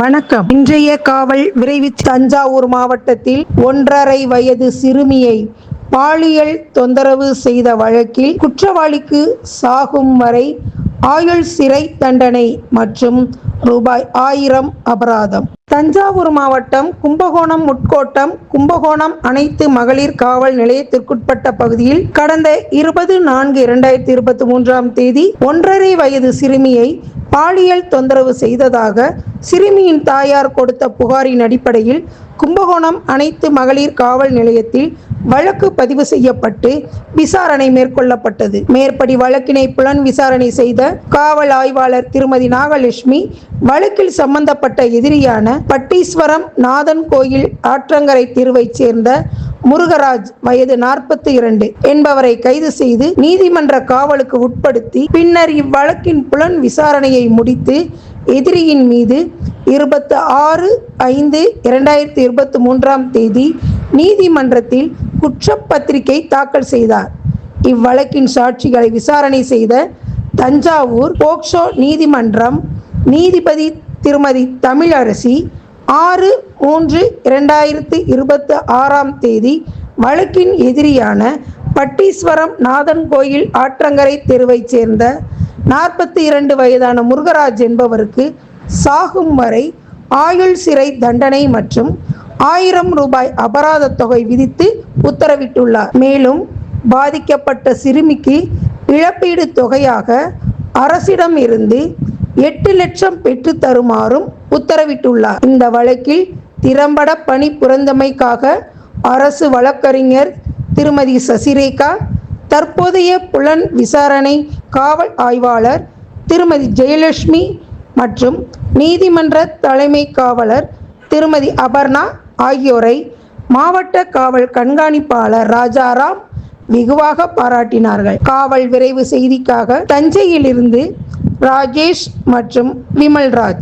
வணக்கம். இன்றைய காவல் விரைவு. தஞ்சாவூர் மாவட்டத்தில் 1.5 வயது சிறுமியை பாலியல் தொந்தரவு செய்த வழக்கில் குற்றவாளிக்கு சாகும் வரை ஆயுள் சிறை தண்டனை மற்றும் ரூ.1000 அபராதம். தஞ்சாவூர் மாவட்டம் கும்பகோணம் உட்கோட்டம் கும்பகோணம் அனைத்து மகளிர் காவல் நிலையத்திற்குட்பட்ட பகுதியில் கடந்த 20/4/2023 1.5 வயது சிறுமியை பாலியல் தொந்தரவு செய்ததாக சிறுமியின் தாயார் கொடுத்த புகாரின் அடிப்படையில் கும்பகோணம் அனைத்து மகளிர் காவல் நிலையத்தில் வழக்கு பதிவு செய்யப்பட்டு விசாரணை மேற்கொள்ளப்பட்டது. மேற்படி வழக்கினை புலன் விசாரணை செய்த காவல் ஆய்வாளர் திருமதி நாகலட்சுமி வழக்கில் சம்பந்தப்பட்ட எதிரியான பட்டீஸ்வரம் நாதன் கோயில் ஆற்றங்கரை தெருவைச் சேர்ந்த முருகராஜ் வயது 42 என்பவரை கைது செய்து நீதிமன்ற காவலுக்கு உட்படுத்தி பின்னர் இவ்வழக்கின் புலன் விசாரணையை முடித்து எதிரியின் மீது 26/5/2023 நீதிமன்றத்தில் குற்றப்பத்திரிகை தாக்கல் செய்தார். இவ்வழக்கின் சாட்சிகளை விசாரணை செய்த தஞ்சாவூர் போக்சோ நீதிமன்றம் நீதிபதி திருமதி தமிழரசி 6/3/2026 வழக்கின் எதிரியான பட்டீஸ்வரம் நாதன் கோயில் ஆற்றங்கரை தெருவைச் சேர்ந்த 42 வயதான முருகராஜ் என்பவருக்கு சாகும் வரை ஆயுள் சிறை தண்டனை மற்றும் ரூ.1000 அபராத தொகை விதித்து உத்தரவிட்டுள்ளார். மேலும் பாதிக்கப்பட்ட சிறுமிக்கு இழப்பீடு தொகையாக அரசிடம் இருந்து 8 லட்சம் பெற்று தருமாறும் உத்தரவிட்டுள்ளார். இந்த வழக்கில் திறம்பட பணி புரிந்தமைக்காக அரசு வழக்கறிஞர் திருமதி சசிரேகா, தற்போதைய புலன் விசாரணை காவல் ஆய்வாளர் திருமதி ஜெயலட்சுமி மற்றும் நீதிமன்ற தலைமை காவலர் திருமதி அபர்ணா ஆகியோரை மாவட்ட காவல் கண்காணிப்பாளர் ராஜாராம் வெகுவாக பாராட்டினார்கள். காவல் விரைவு செய்திக்காக தஞ்சையிலிருந்து ராஜேஷ் மற்றும் விமல்ராஜ்.